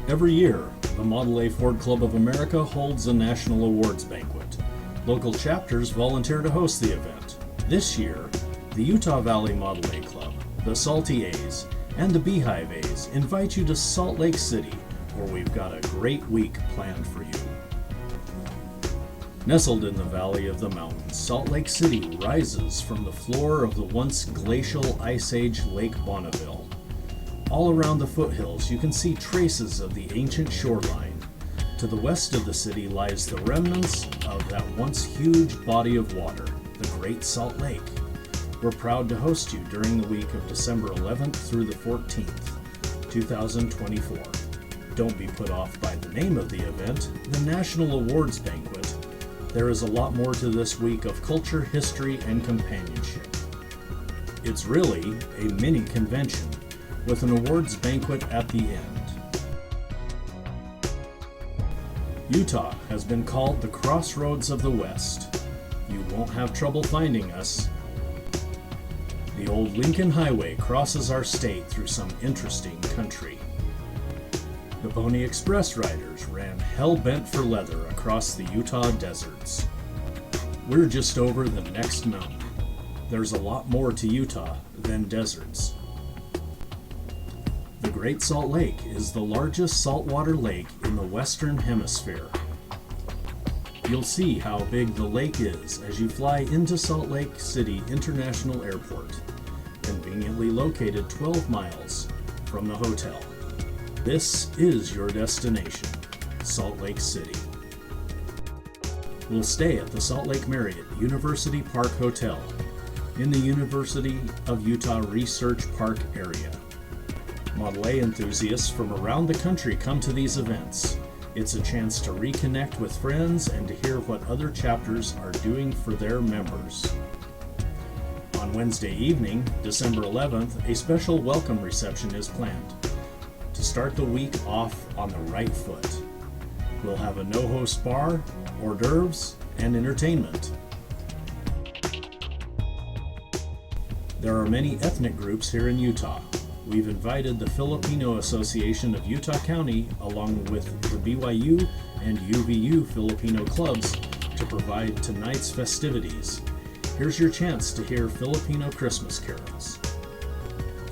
Every year, the Model A Ford Club of America holds a national awards banquet. Local chapters volunteer to host the event. This year, the Utah Valley Model A Club, the Salty A's, and the Beehive A's invite you to Salt Lake City, where we've got a great week planned for you. Nestled in the valley of the mountains, Salt Lake City rises from the floor of the once glacial Ice Age Lake Bonneville. All around the foothills, you can see traces of the ancient shoreline. To the west of the city lies the remnants of that once huge body of water, the Great Salt Lake. We're proud to host you during the week of December 11th through the 14th, 2024. Don't be put off by the name of the event, the National Awards Banquet. There is a lot more to this week of culture, history, and companionship. It's really a mini convention with an awards banquet at the end. Utah has been called the Crossroads of the West. You won't have trouble finding us. The old Lincoln Highway crosses our state through some interesting country. The Pony Express riders ran hell-bent for leather across the Utah deserts. We're just over the next mountain. There's a lot more to Utah than deserts. The Great Salt Lake is the largest saltwater lake in the Western Hemisphere. You'll see how big the lake is as you fly into Salt Lake City International Airport, conveniently located 12 miles from the hotel. This is your destination, Salt Lake City. We'll stay at the Salt Lake Marriott University Park Hotel in the University of Utah Research Park area. Model A enthusiasts from around the country come to these events. It's a chance to reconnect with friends and to hear what other chapters are doing for their members. On Wednesday evening, December 11th, a special welcome reception is planned to start the week off on the right foot. We'll have a no-host bar, hors d'oeuvres, and entertainment. There are many ethnic groups here in Utah. We've invited the Filipino Association of Utah County, along with the BYU and UVU Filipino clubs, to provide tonight's festivities. Here's your chance to hear Filipino Christmas carols.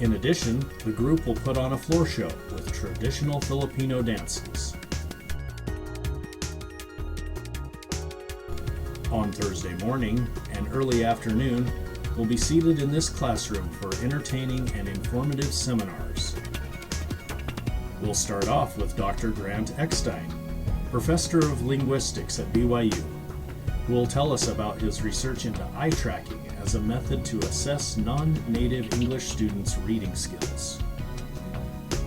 In addition, the group will put on a floor show with traditional Filipino dances. On Thursday morning and early afternoon, we'll be seated in this classroom for entertaining and informative seminars. We'll start off with Dr. Grant Eckstein, Professor of Linguistics at BYU, who will tell us about his research into eye tracking as a method to assess non-native English students' reading skills.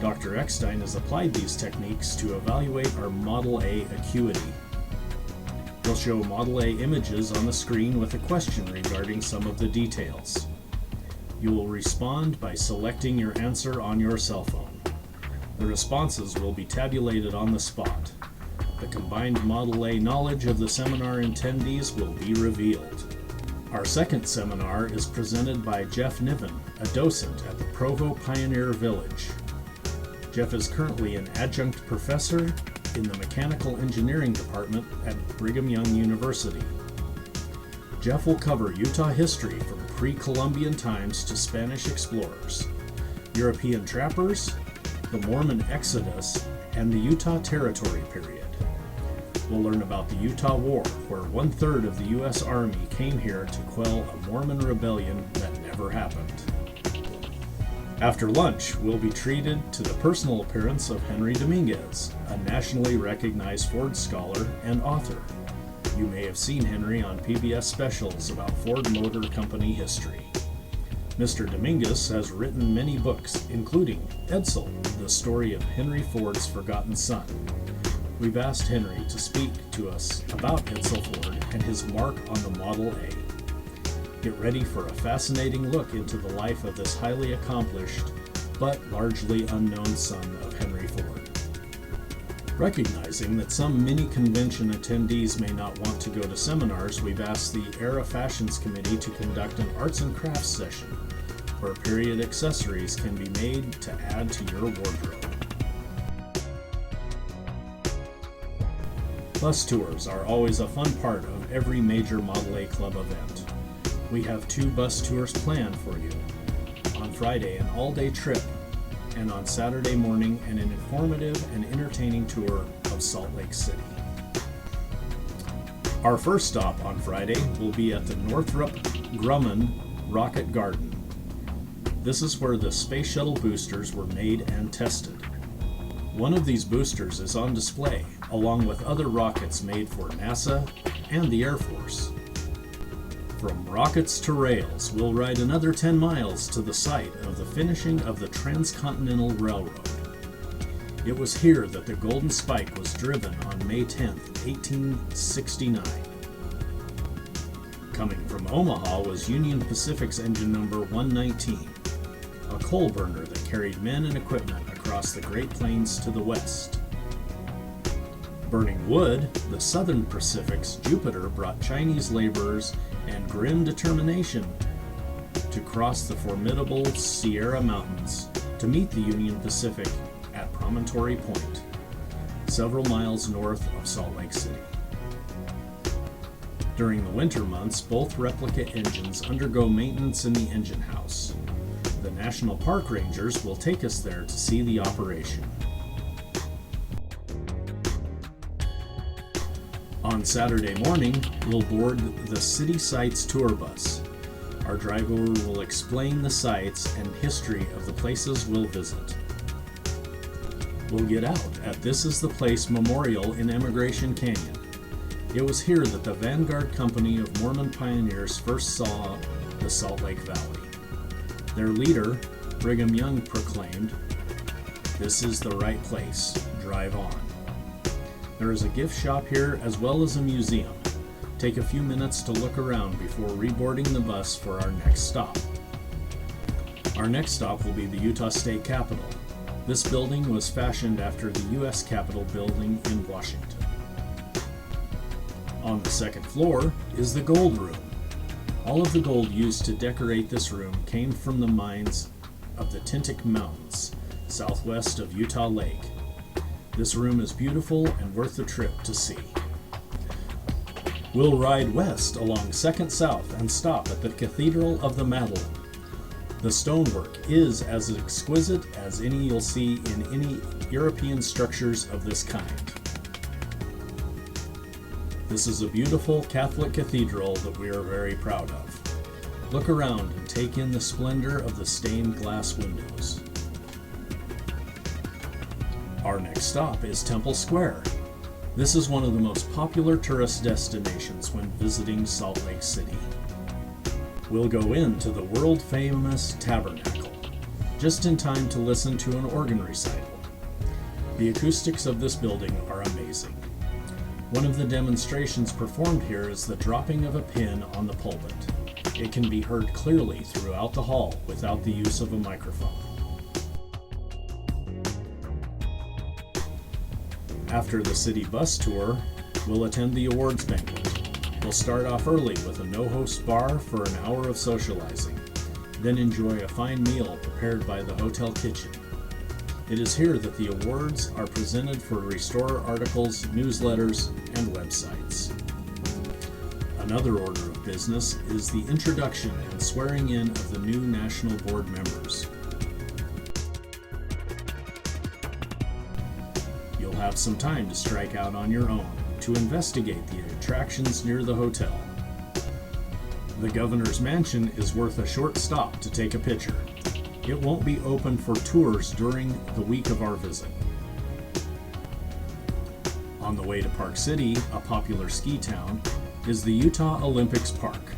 Dr. Eckstein has applied these techniques to evaluate our Model A acuity. He'll show Model A images on the screen with a question regarding some of the details. You will respond by selecting your answer on your cell phone. The responses will be tabulated on the spot. The combined Model A knowledge of the seminar attendees will be revealed. Our second seminar is presented by Jeff Niven, a docent at the Provo Pioneer Village. Jeff is currently an adjunct professor in the Mechanical Engineering Department at Brigham Young University. Jeff will cover Utah history from pre-Columbian times to Spanish explorers, European trappers, the Mormon Exodus, and the Utah Territory period. We'll learn about the Utah War, where 1/3 of the U.S. Army came here to quell a Mormon rebellion that never happened. After lunch, we'll be treated to the personal appearance of Henry Dominguez, a nationally recognized Ford scholar and author. You may have seen Henry on PBS specials about Ford Motor Company history. Mr. Dominguez has written many books, including Edsel, the story of Henry Ford's forgotten son. We've asked Henry to speak to us about Edsel Ford and his mark on the Model A. Get ready for a fascinating look into the life of this highly accomplished but largely unknown son of Henry Ford. Recognizing that some mini-convention attendees may not want to go to seminars, we've asked the Era Fashions Committee to conduct an arts and crafts session where period accessories can be made to add to your wardrobe. Bus tours are always a fun part of every major Model A Club event. We have 2 bus tours planned for you. On Friday, an all-day trip, and on Saturday morning, an informative and entertaining tour of Salt Lake City. Our first stop on Friday will be at the Northrop Grumman Rocket Garden. This is where the Space Shuttle boosters were made and tested. One of these boosters is on display, along with other rockets made for NASA and the Air Force. From rockets to rails, we'll ride another 10 miles to the site of the finishing of the Transcontinental Railroad. It was here that the Golden Spike was driven on May 10, 1869. Coming from Omaha was Union Pacific's engine number 119, a coal burner that carried men and equipment across the Great Plains to the west. Burning wood, the Southern Pacific's Jupiter brought Chinese laborers and grim determination to cross the formidable Sierra Mountains to meet the Union Pacific at Promontory Point, several miles north of Salt Lake City. During the winter months, both replica engines undergo maintenance in the engine house. The National Park Rangers will take us there to see the operation. On Saturday morning, we'll board the City Sites tour bus. Our driver will explain the sights and history of the places we'll visit. We'll get out at This Is the Place Memorial in Emigration Canyon. It was here that the Vanguard Company of Mormon pioneers first saw the Salt Lake Valley. Their leader, Brigham Young, proclaimed, "This is the right place. Drive on." There is a gift shop here as well as a museum. Take a few minutes to look around before reboarding the bus for our next stop. Our next stop will be the Utah State Capitol. This building was fashioned after the U.S. Capitol building in Washington. On the second floor is the Gold Room. All of the gold used to decorate this room came from the mines of the Tintic Mountains, southwest of Utah Lake. This room is beautiful and worth the trip to see. We'll ride west along 2nd South and stop at the Cathedral of the Madeleine. The stonework is as exquisite as any you'll see in any European structures of this kind. This is a beautiful Catholic cathedral that we are very proud of. Look around and take in the splendor of the stained glass windows. Our next stop is Temple Square. This is one of the most popular tourist destinations when visiting Salt Lake City. We'll go into the world-famous Tabernacle, just in time to listen to an organ recital. The acoustics of this building are amazing. One of the demonstrations performed here is the dropping of a pin on the pulpit. It can be heard clearly throughout the hall without the use of a microphone. After the city bus tour, we'll attend the awards banquet. We'll start off early with a no-host bar for an hour of socializing, then enjoy a fine meal prepared by the hotel kitchen. It is here that the awards are presented for Restore articles, newsletters, and websites. Another order of business is the introduction and swearing in of the new National Board members. You'll have some time to strike out on your own to investigate the attractions near the hotel. The governor's mansion is worth a short stop to take a picture. It won't be open for tours during the week of our visit. On the way to Park City, a popular ski town, is the Utah Olympics Park.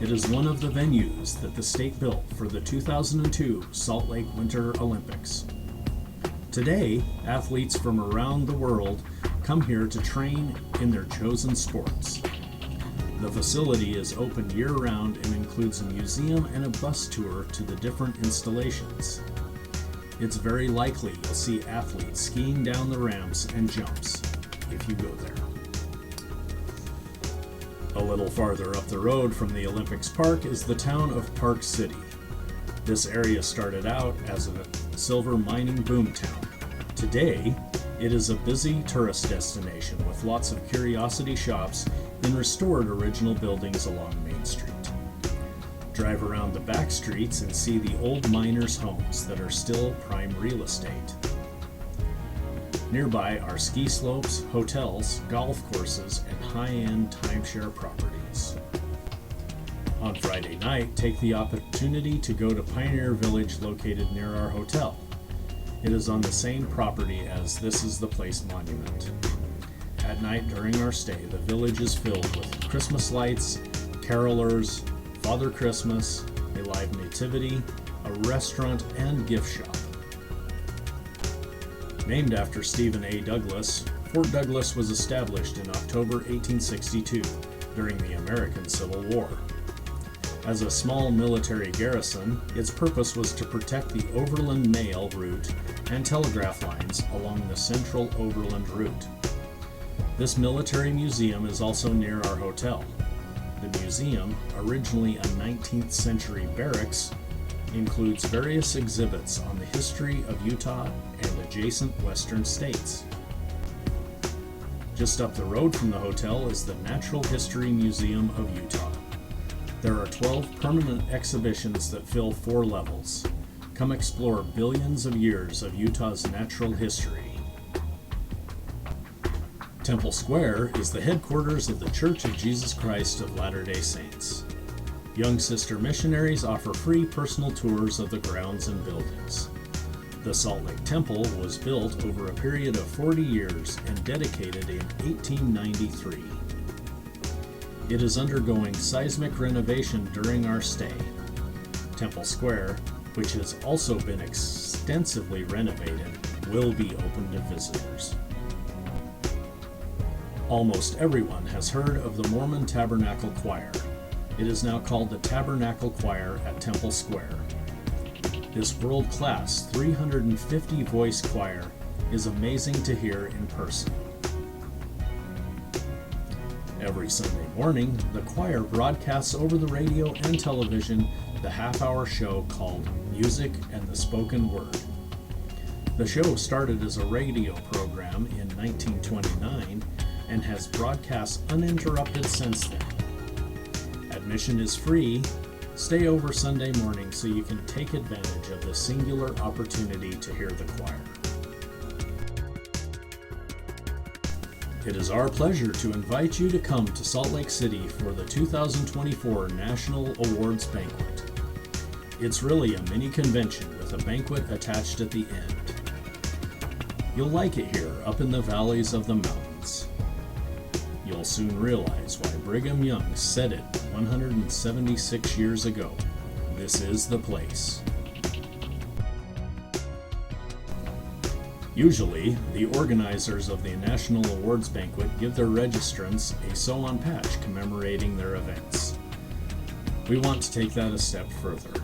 It is one of the venues that the state built for the 2002 Salt Lake Winter Olympics. Today, athletes from around the world come here to train in their chosen sports. The facility is open year-round and includes a museum and a bus tour to the different installations. It's very likely you'll see athletes skiing down the ramps and jumps if you go there. A little farther up the road from the Olympics Park is the town of Park City. This area started out as a silver mining boom town. Today, It is a busy tourist destination with lots of curiosity shops in restored original buildings along Main Street. Drive around the back streets and see the old miners' homes that are still prime real estate. Nearby are ski slopes, hotels, golf courses, and high-end timeshare properties. On Friday night, take the opportunity to go to Pioneer Village located near our hotel. It is on the same property as This Is the Place monument. At night during our stay, the village is filled with Christmas lights, carolers, Father Christmas, a live nativity, a restaurant, and gift shop. Named after Stephen A. Douglas, Fort Douglas was established in October 1862 during the American Civil War. As a small military garrison, its purpose was to protect the overland mail route and telegraph lines along the central overland route. This military museum is also near our hotel. The museum, originally a 19th century barracks, includes various exhibits on the history of Utah and adjacent western states. Just up the road from the hotel is the Natural History Museum of Utah. There are 12 permanent exhibitions that fill 4 levels. Come explore billions of years of Utah's natural history. Temple Square is the headquarters of the Church of Jesus Christ of Latter-day Saints. Young sister missionaries offer free personal tours of the grounds and buildings. The Salt Lake Temple was built over a period of 40 years and dedicated in 1893. It is undergoing seismic renovation during our stay. Temple Square, which has also been extensively renovated, will be open to visitors. Almost everyone has heard of the Mormon Tabernacle Choir. It is now called the Tabernacle Choir at Temple Square. This world-class 350-voice choir is amazing to hear in person. Every Sunday morning, the choir broadcasts over the radio and television the half-hour show called Music and the Spoken Word. The show started as a radio program in 1929 and has broadcast uninterrupted since then. Admission is free. Stay over Sunday morning so you can take advantage of the singular opportunity to hear the choir. It is our pleasure to invite you to come to Salt Lake City for the 2024 National Awards Banquet. It's really a mini convention with a banquet attached at the end. You'll like it here up in the valleys of the mountains. You'll soon realize why Brigham Young said it 176 years ago. This is the place. Usually, the organizers of the National Awards Banquet give their registrants a sew-on patch commemorating their events. We want to take that a step further.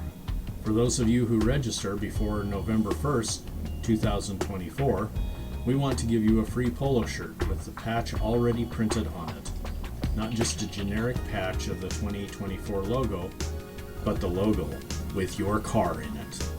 For those of you who register before November 1st, 2024, we want to give you a free polo shirt with the patch already printed on it. Not just a generic patch of the 2024 logo, but the logo with your car in it.